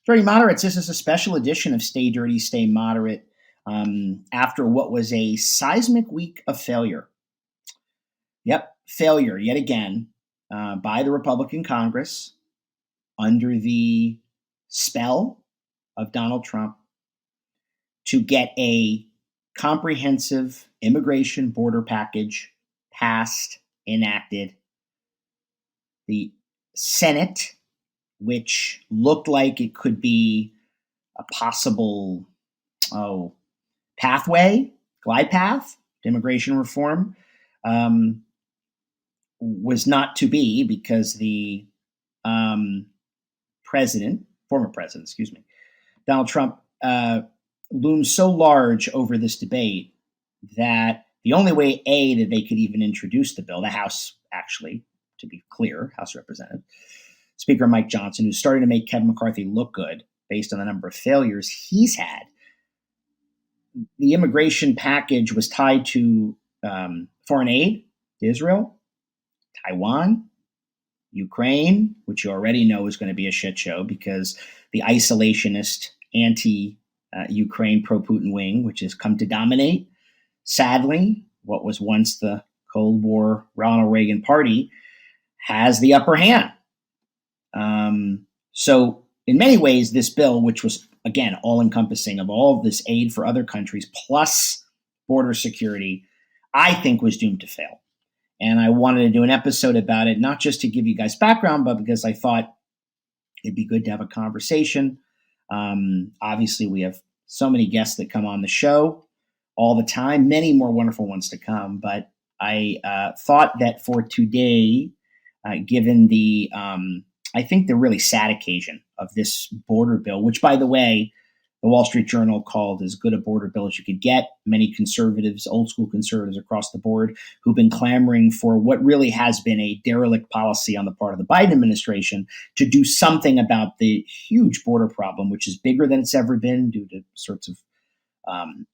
Very moderate. This is a special edition of Stay Dirty, Stay Moderate after what was a seismic week of failure. Yep, failure yet again by the Republican Congress under the spell of Donald Trump to get a comprehensive immigration border package passed, enacted. The Senate, which looked like it could be a possible pathway, glide path to immigration reform, was not to be because the former president, Donald Trump, loomed so large over this debate that the only way, that they could even introduce the bill, the House, actually, to be clear, House Representative, Speaker Mike Johnson, who's starting to make Kevin McCarthy look good based on the number of failures he's had. The immigration package was tied to foreign aid to Israel, Taiwan, Ukraine, which you already know is going to be a shit show because the isolationist anti-Ukraine pro-Putin wing, which has come to dominate, sadly, what was once the Cold War Ronald Reagan party, has the upper hand. So in many ways, this bill, which was, again, all-encompassing of all of this aid for other countries plus border security, I think was doomed to fail. And I wanted to do an episode about it, not just to give you guys background, but because I thought it'd be good to have a conversation. Obviously, we have so many guests that come on the show all the time, many more wonderful ones to come. But I thought that for today, given the, I think the really sad occasion of this border bill, which, by the way, the Wall Street Journal called as good a border bill as you could get. Many conservatives, old school conservatives across the board, who've been clamoring for what really has been a derelict policy on the part of the Biden administration to do something about the huge border problem, which is bigger than it's ever been due to sorts of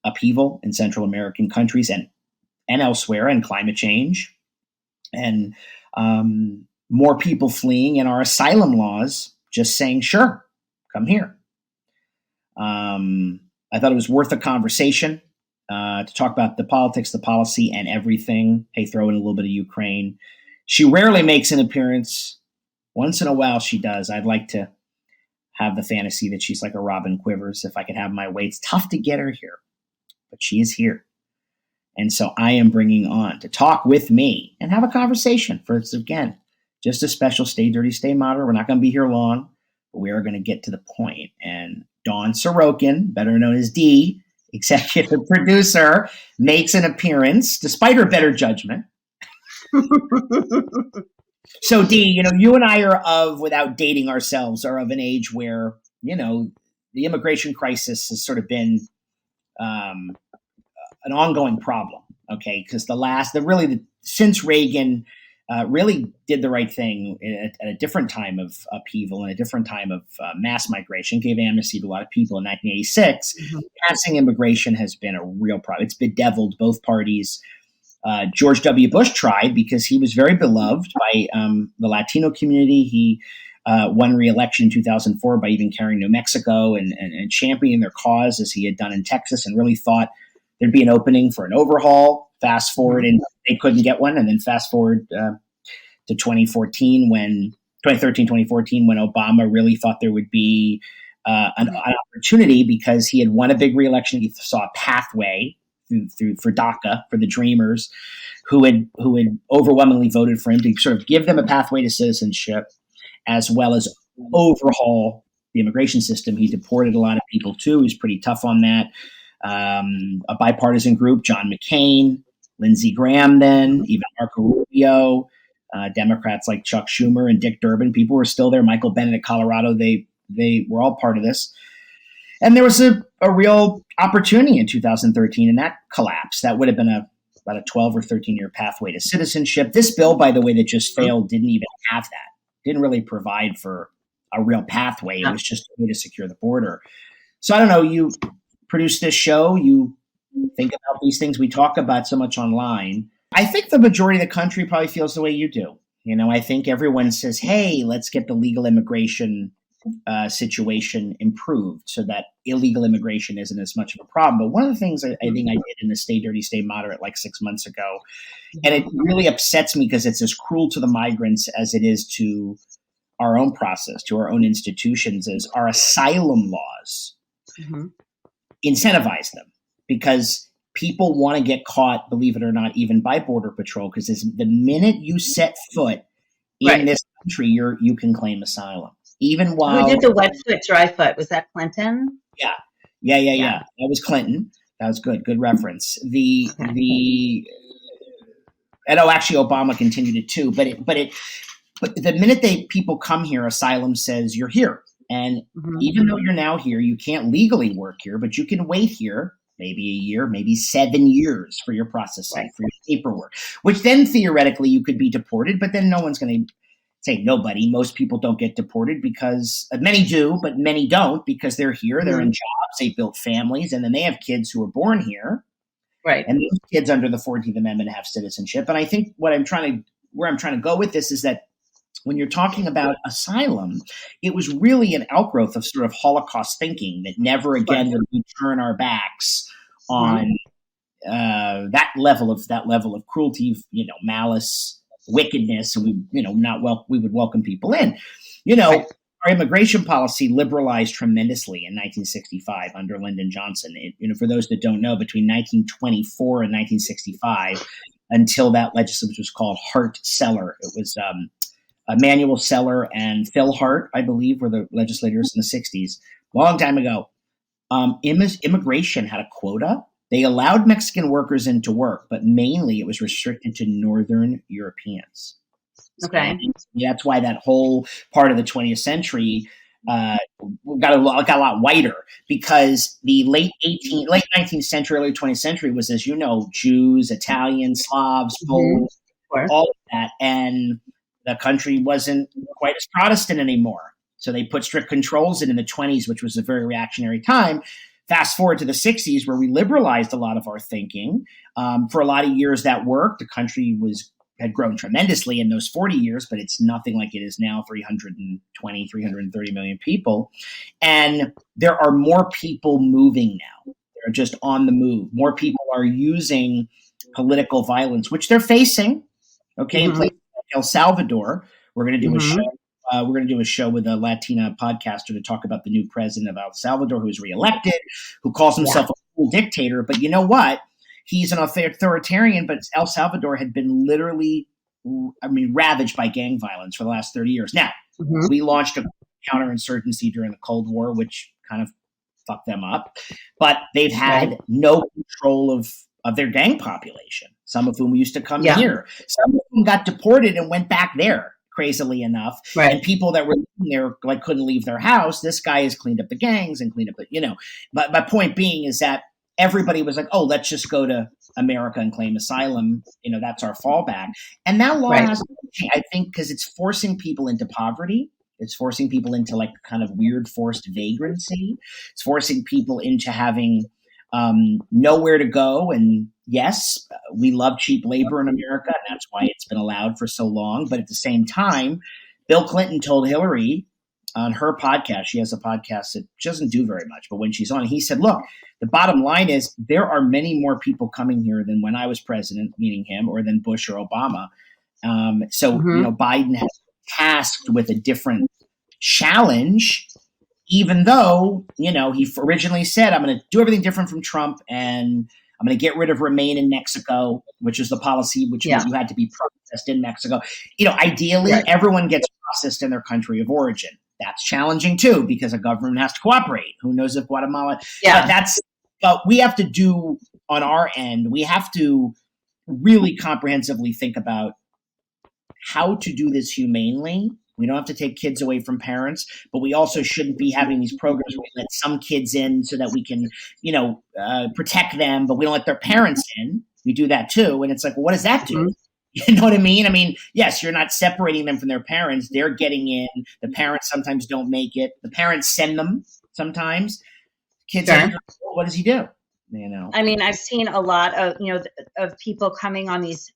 upheaval in Central American countries and elsewhere, and climate change, and more people fleeing, and our asylum laws just saying, sure, come here. I thought it was worth a conversation to talk about the politics, the policy, and everything. Hey, throw in a little bit of Ukraine. She rarely makes an appearance. Once in a while she does. I'd like to have the fantasy that she's like a Robin Quivers if I could have my way. It's tough to get her here, but she is here. And so I am bringing on to talk with me and have a conversation. First, again, just a special Stay Dirty, Stay Moderate. We're not going to be here long, but we are going to get to the point. And Dawn Sorokin, better known as D, executive producer, makes an appearance despite her better judgment. So D, you and I are without dating ourselves, are of an age where, the immigration crisis has sort of been an ongoing problem. Okay. Because since Reagan really did the right thing at a different time of upheaval and a different time of mass migration, gave amnesty to a lot of people in 1986. Mm-hmm. Passing immigration has been a real problem. It's bedeviled both parties. George W. Bush tried because he was very beloved by the Latino community. He won re-election in 2004 by even carrying New Mexico and championing their cause as he had done in Texas, and really thought there'd be an opening for an overhaul. Fast forward, and they couldn't get one. And then fast forward to 2013, 2014, when Obama really thought there would be an opportunity because he had won a big re-election. He saw a pathway for DACA, for the Dreamers, who had overwhelmingly voted for him to sort of give them a pathway to citizenship, as well as overhaul the immigration system. He deported a lot of people too. He's pretty tough on that. A bipartisan group, John McCain, Lindsey Graham, then even Marco Rubio, Democrats like Chuck Schumer and Dick Durbin. People were still there. Michael Bennet of Colorado. They were all part of this. And there was a real opportunity in 2013, and that collapsed. That would have been about a 12 or 13-year pathway to citizenship. This bill, by the way, that just failed, didn't even have that. Didn't really provide for a real pathway. It was just a way to secure the border. So I don't know, you produce this show, you think about these things we talk about so much online. I think the majority of the country probably feels the way you do. I think everyone says, hey, let's get the legal immigration situation improved so that illegal immigration isn't as much of a problem. But one of the things I think I did in the Stay Dirty, Stay Moderate like 6 months ago, and it really upsets me because it's as cruel to the migrants as it is to our own process, to our own institutions, is our asylum laws incentivize them, because people want to get caught, believe it or not, even by Border Patrol, because the minute you set foot in this country, you can claim asylum. Even while who did the wet foot, dry foot? Was that Clinton? Yeah. That was Clinton. That was good reference. And actually Obama continued it too. But the minute people come here, asylum says you're here, and even though you're now here, you can't legally work here, but you can wait here maybe a year, maybe 7 years for your processing, for your paperwork, which then theoretically you could be deported, but then no one's going to say nobody. Most people don't get deported because many do, but many don't because they're here, they're in jobs, they built families, and then they have kids who are born here. Right. And those kids under the 14th Amendment have citizenship. And I think where I'm trying to go with this is that when you're talking about asylum, it was really an outgrowth of sort of Holocaust thinking that never again would we turn our backs on that level of cruelty, malice, wickedness, and we would welcome people in. Our immigration policy liberalized tremendously in 1965 under Lyndon Johnson. For those that don't know, between 1924 and 1965, until that legislation was called Hart-Celler, it was Emanuel Celler and Phil Hart, I believe, were the legislators in the 60s, long time ago. Immigration had a quota. They allowed Mexican workers in to work, but mainly it was restricted to Northern Europeans. Okay. And that's why that whole part of the 20th century got a lot whiter, because the late 19th century, early 20th century was, as you know, Jews, Italians, Slavs, Poles, all of that. And the country wasn't quite as Protestant anymore. So they put strict controls in the 20s, which was a very reactionary time. Fast forward to the 60s, where we liberalized a lot of our thinking. For a lot of years that worked. The country had grown tremendously in those 40 years, but it's nothing like it is now, 330 million people. And there are more people moving now. They're just on the move. More people are using political violence, which they're facing. Okay, in places like El Salvador, we're going to do a show. We're going to do a show with a Latina podcaster to talk about the new president of El Salvador, who was reelected, who calls himself a cool dictator. But you know what? He's an authoritarian, but El Salvador had been literally, ravaged by gang violence for the last 30 years. Now, we launched a counterinsurgency during the Cold War, which kind of fucked them up. But they've had no control of their gang population, some of whom used to come here. Some of them got deported and went back there, crazily enough. Right. And people that were living there couldn't leave their house. This guy has cleaned up the gangs and cleaned up But my point being is that everybody was like, oh, let's just go to America and claim asylum. That's our fallback. And that law has to change, I think, because it's forcing people into poverty. It's forcing people into like kind of weird forced vagrancy. It's forcing people into having nowhere to go. And yes, we love cheap labor in America, and that's why it's been allowed for so long. But at the same time, Bill Clinton told Hillary on her podcast, she has a podcast that she doesn't do very much, but when she's on, he said, look, the bottom line is there are many more people coming here than when I was president, meaning him, or than Bush or Obama. Biden has been tasked with a different challenge, even though, he originally said, I'm going to do everything different from Trump, and I'm going to get rid of Remain in Mexico, which is the policy which you had to be processed in Mexico. Ideally, everyone gets processed in their country of origin. That's challenging too, because a government has to cooperate. Who knows if Guatemala? But we have to do on our end. We have to really comprehensively think about how to do this humanely. We don't have to take kids away from parents, but we also shouldn't be having these programs where we let some kids in so that we can, protect them, but we don't let their parents in. We do that too. And it's like, well, what does that do? You know what I mean? Yes, you're not separating them from their parents. They're getting in. The parents sometimes don't make it. The parents send them sometimes. Kids, what does he do? I've seen a lot of, of people coming on these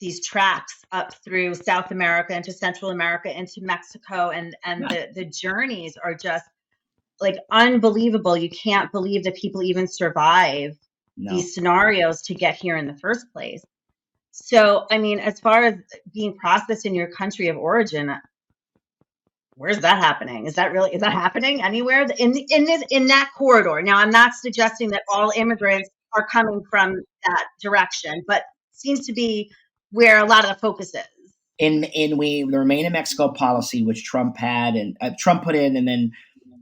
these tracks up through South America into Central America into Mexico, and the journeys are just like unbelievable. You can't believe that people even survive these scenarios to get here in the first place. So, I mean, as far as being processed in your country of origin, where's that happening? Is that happening anywhere in that corridor? Now, I'm not suggesting that all immigrants are coming from that direction, but seems to be where a lot of the focus is. The Remain in Mexico policy, which Trump had, and Trump put in, and then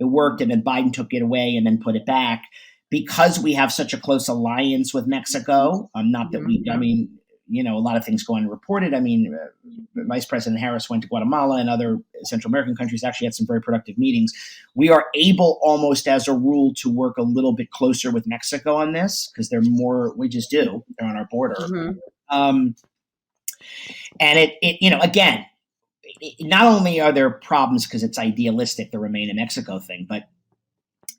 it worked, and then Biden took it away and then put it back, because we have such a close alliance with Mexico. Not that we, I mean, you know, a lot of things go unreported. I mean, Vice President Harris went to Guatemala and other Central American countries, actually had some very productive meetings. We are able, almost as a rule, to work a little bit closer with Mexico on this, because they're more, we just do, they're on our border. And it, you know, again, not only are there problems because it's idealistic, the Remain in Mexico thing, but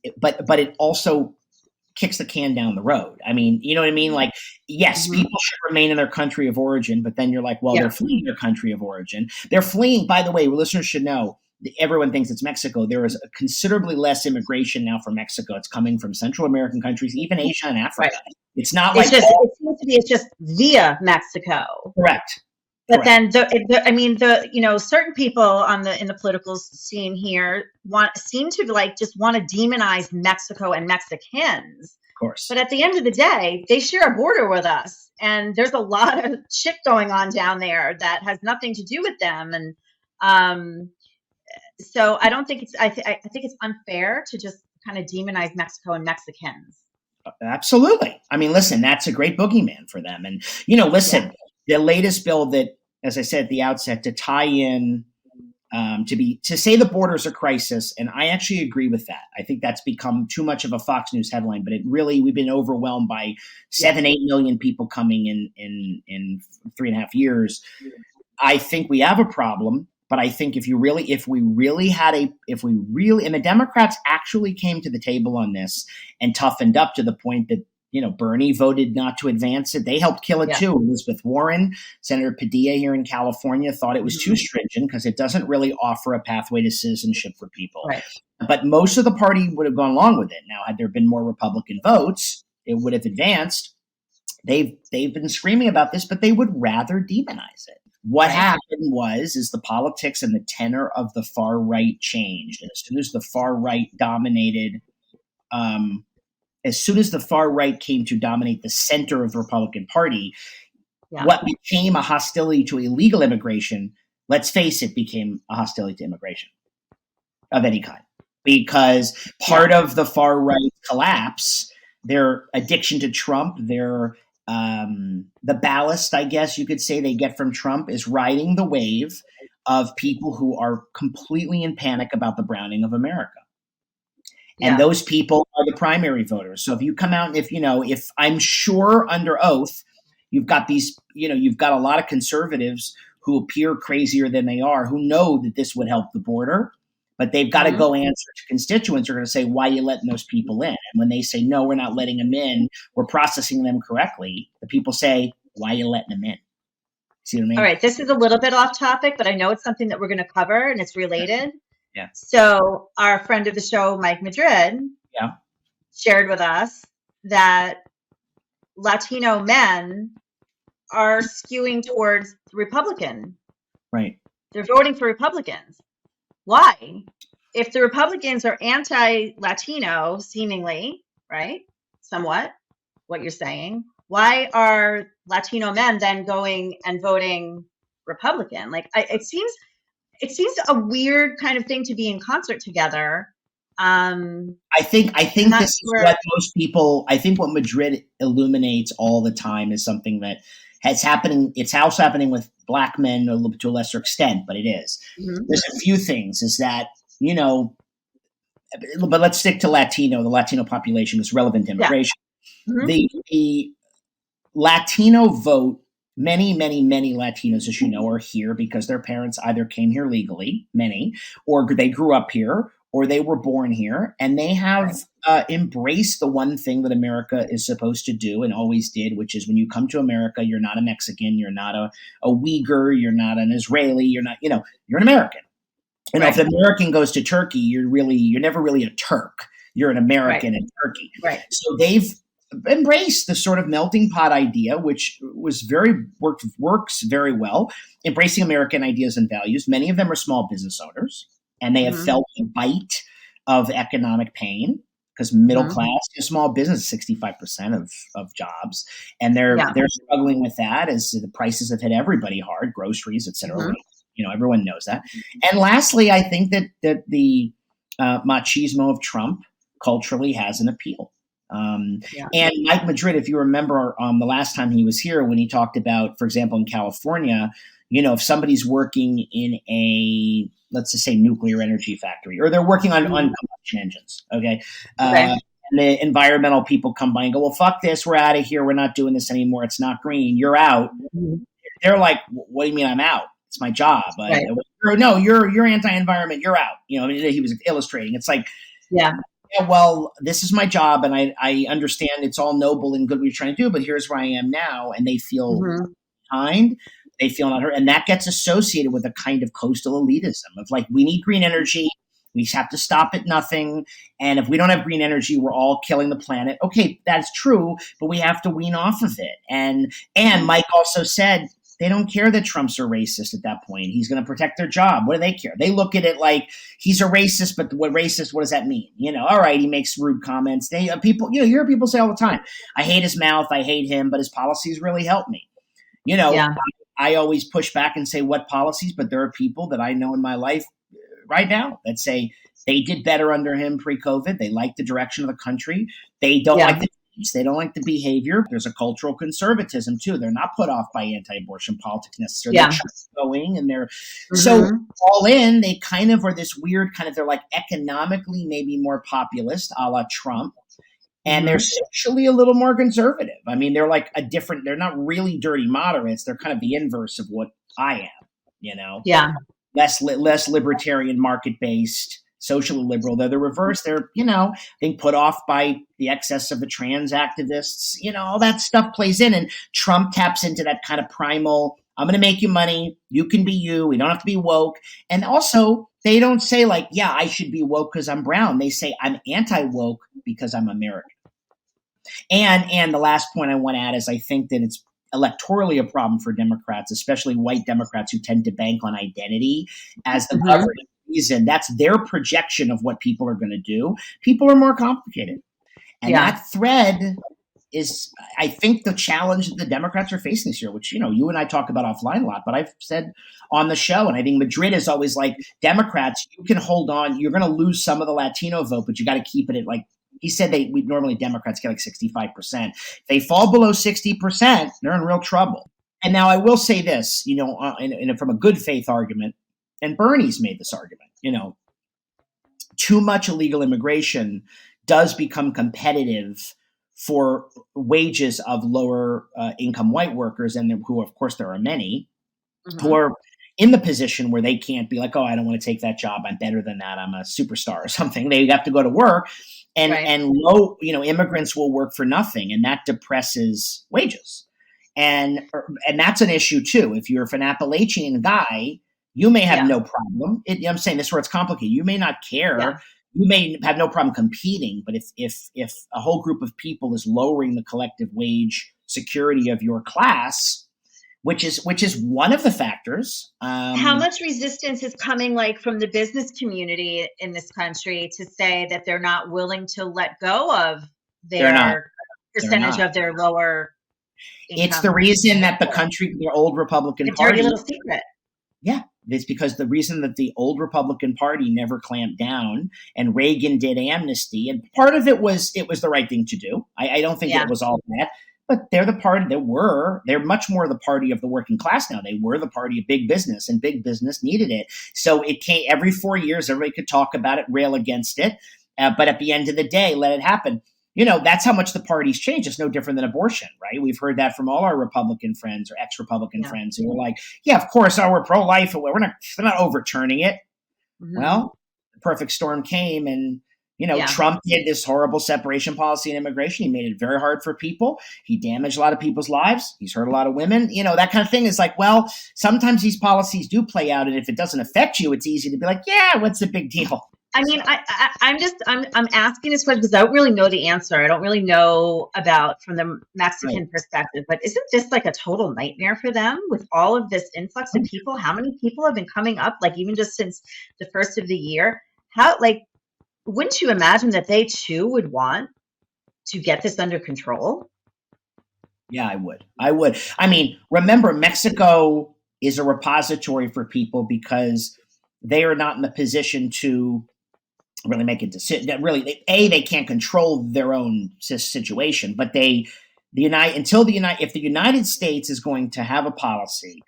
it also kicks the can down the road. I mean, you know what I mean? Like, yes, people should remain in their country of origin, but then you're like, well, they're fleeing their country of origin. They're fleeing, by the way, listeners should know, everyone thinks it's Mexico. There is considerably less immigration now from Mexico. It's coming from Central American countries, even Asia and Africa. Right. It's not like it seems to be, it's just via Mexico. Correct. But then certain people in the political scene here seem to just want to demonize Mexico and Mexicans. Of course. But at the end of the day, they share a border with us, and there's a lot of shit going on down there that has nothing to do with them. And so I don't think I think it's unfair to just kind of demonize Mexico and Mexicans. Absolutely. I mean, listen, that's a great boogeyman for them. And, you know, listen, the latest bill that, as I said at the outset, to tie in, to say the border's a crisis, and I actually agree with that. I think that's become too much of a Fox News headline, but we've been overwhelmed by 7-8 million people coming in 3.5 years. I think we have a problem, but I think and the Democrats actually came to the table on this and toughened up to the point that, you know, Bernie voted not to advance it. They helped kill it too. Elizabeth Warren, Senator Padilla here in California thought it was too stringent because it doesn't really offer a pathway to citizenship for people. Right. But most of the party would have gone along with it. Now, had there been more Republican votes, it would have advanced. They've been screaming about this, but they would rather demonize it. What happened is the politics and the tenor of the far right changed. And as soon as the far right dominated, as soon as the far right came to dominate the center of the Republican Party, what became a hostility to illegal immigration, let's face it, became a hostility to immigration of any kind. Because part of the far right collapse, their addiction to Trump, the ballast, I guess you could say, they get from Trump is riding the wave of people who are completely in panic about the browning of America. And those people are the primary voters. So if you come out, if I'm sure under oath, you've got a lot of conservatives who appear crazier than they are, who know that this would help the border, but they've got to go answer to constituents who are going to say, why are you letting those people in? And when they say, no, we're not letting them in, we're processing them correctly, the people say, why are you letting them in? See what I mean? All right. This is a little bit off topic, but I know it's something that we're going to cover and it's related. Yeah. So our friend of the show, Mike Madrid, shared with us that Latino men are skewing towards Republican. Right. They're voting for Republicans. Why? If the Republicans are anti-Latino, seemingly, right? Somewhat, what you're saying. Why are Latino men then going and voting Republican? Like, it seems a weird kind of thing to be in concert together. I think this is what most people. I think what Madrid illuminates all the time is something that has happening. It's also happening with Black men to a lesser extent, but it is. Mm-hmm. There's a few things. Is that but let's stick to the Latino population is relevant to immigration. Yeah. Mm-hmm. The Latino vote. Many, many, many Latinos, as you know, are here because their parents either came here legally, many, or they grew up here, or they were born here, and they have embrace the one thing that America is supposed to do and always did, which is when you come to America, you're not a Mexican, you're not a Uyghur, you're not an Israeli, you're not, you're an American. If an American goes to Turkey, you're never really a Turk. You're an American in Turkey. Right. So they've embraced the sort of melting pot idea, which works very well, embracing American ideas and values. Many of them are small business owners, and they have felt the bite of economic pain because middle class, small business, 65% of jobs, and they're struggling with that as the prices have hit everybody hard, groceries, et cetera. Everyone knows that. And lastly, I think that the machismo of Trump culturally has an appeal. And Mike Madrid, if you remember the last time he was here, when he talked about, for example, in California, if somebody's working in a, let's just say, nuclear energy factory, or they're working on combustion engines, okay? And the environmental people come by and go, well, fuck this, we're out of here, we're not doing this anymore, it's not green, you're out. They're like, what do you mean I'm out? It's my job. No, you're anti-environment. You're out. He was illustrating. It's like, well, this is my job, and I understand it's all noble and good what you're trying to do, but here's where I am now, and they feel behind. They feel not heard, and that gets associated with a kind of coastal elitism of like, we need green energy. We have to stop at nothing, and if we don't have green energy, we're all killing the planet. Okay, that's true, but we have to wean off of it. And Mike also said, they don't care that Trump's a racist at that point. He's going to protect their job. What do they care? They look at it like he's a racist, but what does that mean? All right, he makes rude comments. People, you hear people say all the time, I hate his mouth, I hate him, but his policies really help me. I always push back and say, what policies? But there are people that I know in my life right now that say they did better under him pre-COVID. They like the direction of the country. They don't like the they don't like the behavior. There's a cultural conservatism too. They're not put off by anti-abortion politics necessarily. They're going and they're so all in. They kind of are this weird kind of. They're like economically maybe more populist, a la Trump, and they're socially a little more conservative. I mean, they're like a different. They're not really dirty moderates. They're kind of the inverse of what I am. Less libertarian, market based. Socially liberal. They're the reverse. They're, being put off by the excess of the trans activists. All that stuff plays in. And Trump taps into that kind of primal, I'm going to make you money. You can be you. We don't have to be woke. And also, they don't say like, yeah, I should be woke because I'm brown. They say I'm anti-woke because I'm American. And the last point I want to add is I think that it's electorally a problem for Democrats, especially white Democrats who tend to bank on identity as the governing reason. That's their projection of what people are going to do. People are more complicated. And that thread is, I think, the challenge that the Democrats are facing this year, which, you and I talk about offline a lot, but I've said on the show, and I think Madrid is always like, Democrats, you can hold on. You're going to lose some of the Latino vote, but you got to keep it at like, he said normally Democrats get like 65%. If they fall below 60%, they're in real trouble. And now I will say this, from a good faith argument, and Bernie's made this argument, too much illegal immigration does become competitive for wages of lower income white workers, and who, of course, there are many who are in the position where they can't be like, oh, I don't want to take that job. I'm better than that. I'm a superstar or something. They have to go to work, and low, immigrants will work for nothing, and that depresses wages, and that's an issue too. If you're an Appalachian guy, you may have no problem. I'm saying this is where it's complicated. You may not care. Yeah. You may have no problem competing, but if a whole group of people is lowering the collective wage security of your class, which is one of the factors. How much resistance is coming from the business community in this country to say that they're not willing to let go of their percentage of their lower income? It's the reason that the old Republican Party. Dirty little secret. Yeah. It's because the reason that the old Republican Party never clamped down, and Reagan did amnesty, and part of it was the right thing to do. I don't think it was all that, but they're the party they're much more the party of the working class now. They were the party of big business, and big business needed it. So it came every 4 years. Everybody could talk about it, rail against it, but at the end of the day, let it happen. That's how much the party's changed. It's no different than abortion, right? We've heard that from all our Republican friends or ex-Republican friends who were like, yeah, of course, we're pro-life. They're not overturning it. Well, the perfect storm came, and, Yeah. Trump did this horrible separation policy in immigration. He made it very hard for people. He damaged a lot of people's lives. He's hurt a lot of women. That kind of thing is like, well, sometimes these policies do play out. And if it doesn't affect you, it's easy to be like, yeah, what's the big deal? I mean, I'm asking this question because I don't really know the answer. I don't really know about from the Mexican perspective, but isn't this like a total nightmare for them with all of this influx of people? How many people have been coming up, like even just since the first of the year? Wouldn't you imagine that they too would want to get this under control? Yeah, I would. I mean, remember, Mexico is a repository for people because they are not in the position to really make a decision. Really, they can't control their own situation, but if the United States is going to have a policy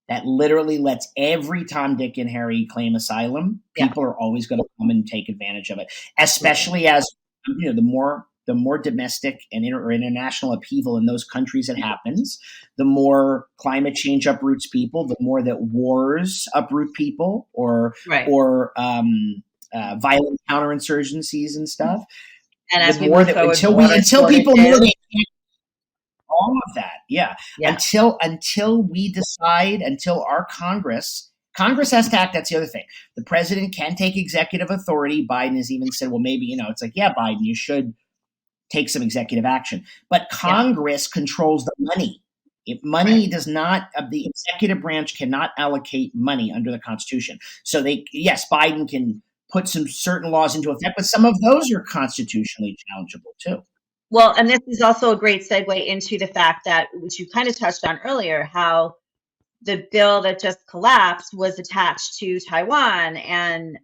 that literally lets every Tom, Dick, and Harry claim asylum, people are always going to come and take advantage of it, especially as the more domestic and international upheaval in those countries that happens, the more climate change uproots people, the more that wars uproot people, or violent counterinsurgencies and stuff. And as we move forward, until people know they can't, all of that, until we decide, until our Congress has to act. That's the other thing. The president can take executive authority. Biden has even said, well, maybe, it's like, yeah, Biden, you should take some executive action. But Congress controls the money. If money does not, the executive branch cannot allocate money under the Constitution. So Biden can put some certain laws into effect, but some of those are constitutionally challengeable too. Well, and this is also a great segue into the fact that, which you kind of touched on earlier, how the bill that just collapsed was attached to Taiwan and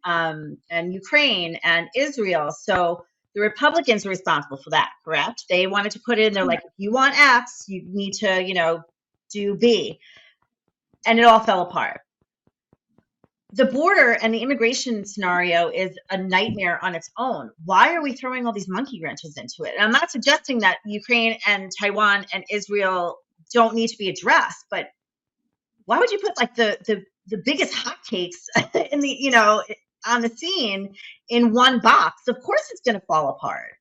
Ukraine and Israel. So the Republicans are responsible for that, correct? They wanted to put it in there like, if you want X, you need to, do B. And it all fell apart. The border and the immigration scenario is a nightmare on its own. Why are we throwing all these monkey wrenches into it? And I'm not suggesting that Ukraine and Taiwan and Israel don't need to be addressed, but why would you put like the biggest hotcakes in the on the scene in one box? Of course, it's going to fall apart.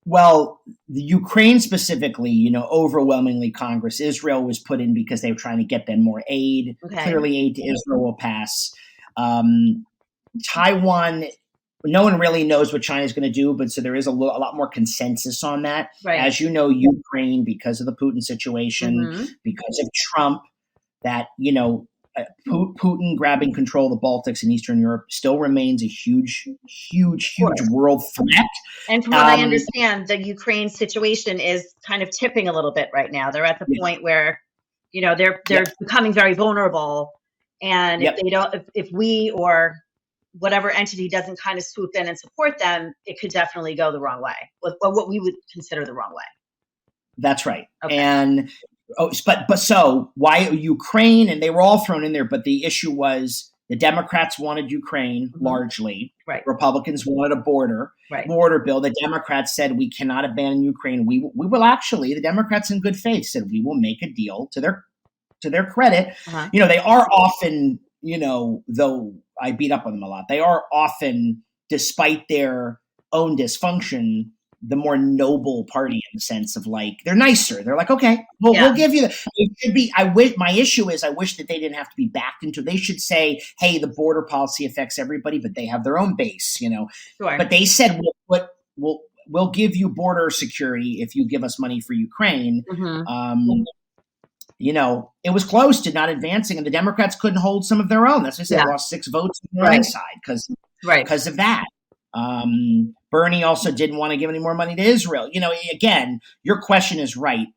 Well, the Ukraine specifically, overwhelmingly Congress. Israel was put in because they were trying to get them more aid. Okay. Clearly, aid to Israel will pass. Taiwan, no one really knows what China's going to do, but so there is a lot more consensus on that. Right. As you know, Ukraine, because of the Putin situation, because of Trump, that, Putin grabbing control of the Baltics and Eastern Europe still remains a huge world threat. And from what I understand, the Ukraine situation is kind of tipping a little bit right now. They're at the point where, they're becoming very vulnerable. And if they don't, if we or whatever entity doesn't kind of swoop in and support them, it could definitely go the wrong way, what we would consider the wrong way. That's right. Okay. And but so why Ukraine? And they were all thrown in there. But the issue was the Democrats wanted Ukraine largely. Right. Republicans wanted a border bill. The Democrats said we cannot abandon Ukraine. We will actually. The Democrats, in good faith, said we will make a deal. To their credit, they are often, though I beat up on them a lot, they are often, despite their own dysfunction, the more noble party in the sense of like, they're nicer. They're like, okay, we'll give you it should be, my issue is I wish that they didn't have to be backed into, they should say, hey, the border policy affects everybody, but they have their own base, Sure. But they said, we'll give you border security if you give us money for Ukraine. It was close to not advancing, and the Democrats couldn't hold some of their own. That's why I said they lost 6 votes on the right side because of that. Bernie also didn't want to give any more money to Israel. Again, your question is right.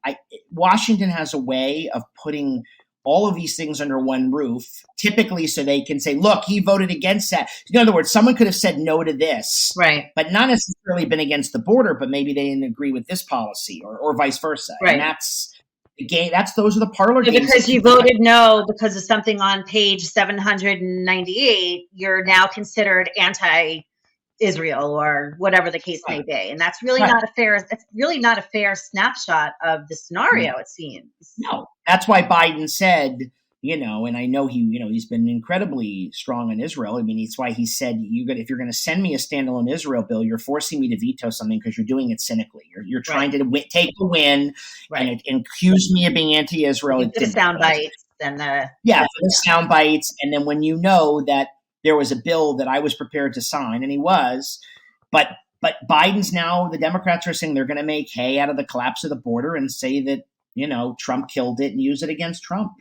Washington has a way of putting all of these things under one roof, typically so they can say, look, he voted against that. In other words, someone could have said no to this, but not necessarily been against the border, but maybe they didn't agree with this policy or vice versa. And that's the game. Those are the parlor games. Because you voted no because of something on page 798, you're now considered anti-Israel or whatever the case may be. And that's really not a fair snapshot of the scenario, it seems. No, that's why Biden said and I know he's been incredibly strong on Israel. I mean, it's why he said, if you're going to send me a standalone Israel bill, you're forcing me to veto something because you're doing it cynically. You're trying to take the win, and it accused me of being anti-Israel. The sound bites and the sound bites, and then when you know that there was a bill that I was prepared to sign, and he was, but Biden's now, the Democrats are saying they're going to make hay out of the collapse of the border and say that Trump killed it and use it against Trump,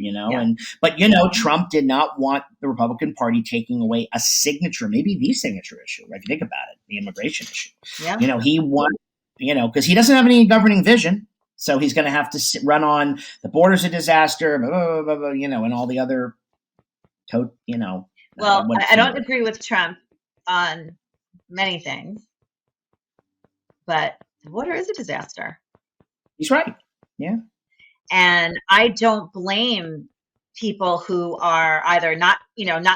but Trump did not want the Republican Party taking away a signature, maybe the signature issue, right? If you think about it, the immigration issue. Yeah. He won, because he doesn't have any governing vision. So he's going to have to run on the border's a disaster, blah, blah, blah, blah, and all the other, Well, I don't agree with Trump on many things, but the border is a disaster. He's right. Yeah. And I don't blame people who are either not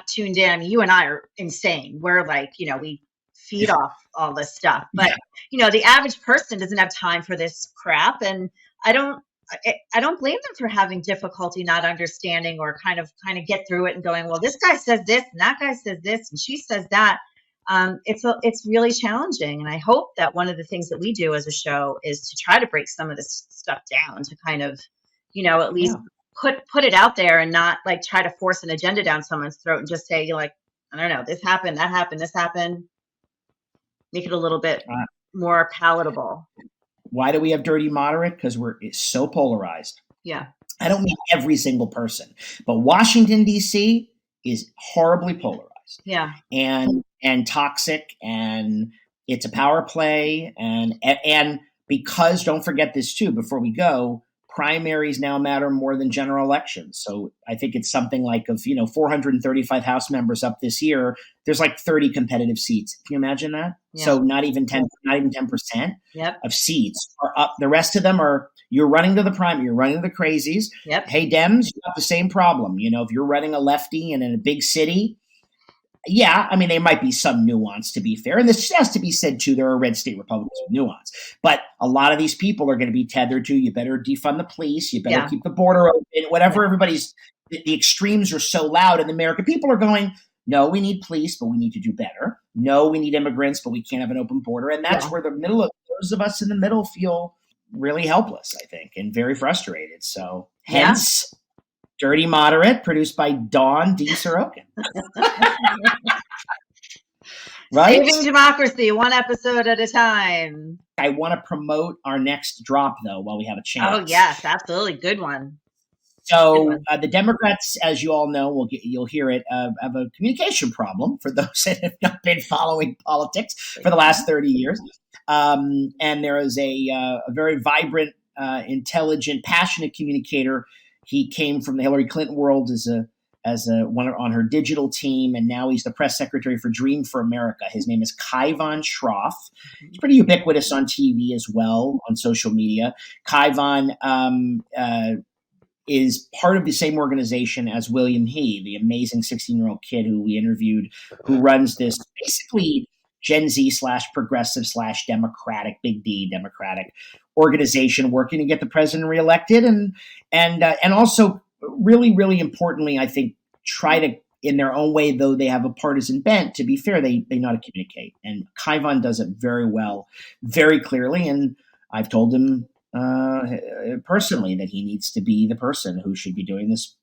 tuned in. I mean, you and I are insane. We're like, we feed off all this stuff. But, the average person doesn't have time for this crap. And I don't blame them for having difficulty not understanding or kind of get through it and going, well, this guy says this and that guy says this and she says that. It's really challenging. And I hope that one of the things that we do as a show is to try to break some of this stuff down to kind of, at least put it out there and not like try to force an agenda down someone's throat and just say, like, I don't know, this happened, that happened, this happened. Make it a little bit more palatable. Why do we have dirty moderate? Because it's so polarized. Yeah. I don't mean every single person, but Washington, D.C. is horribly polarized. Yeah. And toxic, and it's a power play. And because, don't forget this too, before we go, primaries now matter more than general elections. So I think it's something like of 435 House members up this year. There's like 30 competitive seats. Can you imagine that? Yeah. So not even 10% of seats are up. The rest of them are, you're running to the primary, you're running to the crazies. Yep. Hey, Dems, you have the same problem. If you're running a lefty and in a big city, yeah, I mean, there might be some nuance, to be fair. And this has to be said, too. There are red state Republicans with nuance. But a lot of these people are going to be tethered to, you better defund the police, you better keep the border open, whatever the extremes are so loud. And the American people are going, no, we need police, but we need to do better. No, we need immigrants, but we can't have an open border. And that's where those of us in the middle feel really helpless, I think, and very frustrated. So hence... Dirty Moderate, produced by Dawn D. Sorokin. Right? Saving democracy, one episode at a time. I want to promote our next drop, though, while we have a chance. Oh, yes, absolutely. Good one. So the Democrats, as you all know, you'll hear it, have a communication problem for those that have not been following politics for the last 30 years. And there is a very vibrant, intelligent, passionate communicator. He came from the Hillary Clinton world as a one on her digital team, and now he's the press secretary for Dream for America. His name is Kaivan Shroff. He's pretty ubiquitous on TV as well, on social media. Kaivan is part of the same organization as William He, the amazing 16-year-old kid who we interviewed, who runs this basically Gen Z / progressive / democratic, big D democratic organization working to get the president reelected, and also really, really importantly, I think, try to, in their own way, though they have a partisan bent, to be fair, they know how to communicate. And Kaivan does it very well, very clearly. And I've told him personally that he needs to be the person who should be doing this,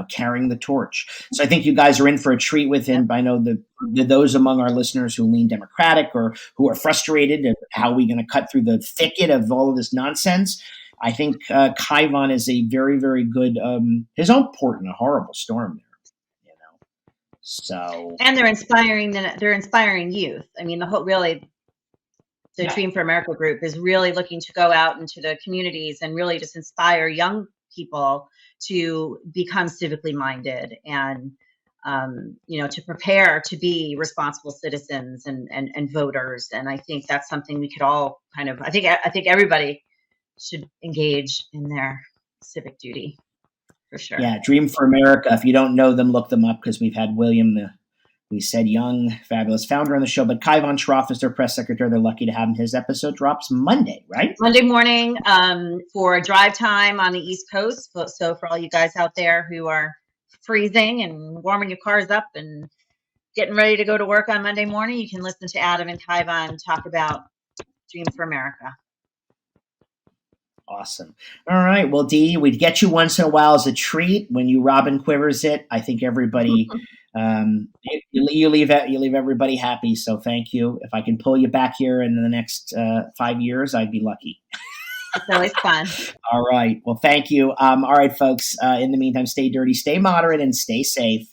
carrying the torch. So I think you guys are in for a treat with him. I know those among our listeners who lean Democratic or who are frustrated at how are we going to cut through the thicket of all of this nonsense. I think Kaivan is a very, very good, his own port in a horrible storm there, So, and they're inspiring youth. I mean, the Dream for America group is really looking to go out into the communities and really just inspire young people to become civically minded and to prepare to be responsible citizens and voters. And I think that's something we could all I think everybody should engage in their civic duty, for sure. Yeah, Dream for America. If you don't know them, look them up, because we've had William, we said young, fabulous founder on the show, but Kai von Schroff is their press secretary. They're lucky to have him. His episode drops Monday, right? Monday morning for drive time on the East Coast. So for all you guys out there who are freezing and warming your cars up and getting ready to go to work on Monday morning, you can listen to Adam and Kai von talk about Dream for America. Awesome. All right. Well, Dee, we'd get you once in a while as a treat when you Robin Quivers it. I think everybody, you leave everybody happy. So thank you. If I can pull you back here in the next 5 years, I'd be lucky. It's always fun. All right. Well, thank you. All right, folks. In the meantime, stay dirty, stay moderate, and stay safe.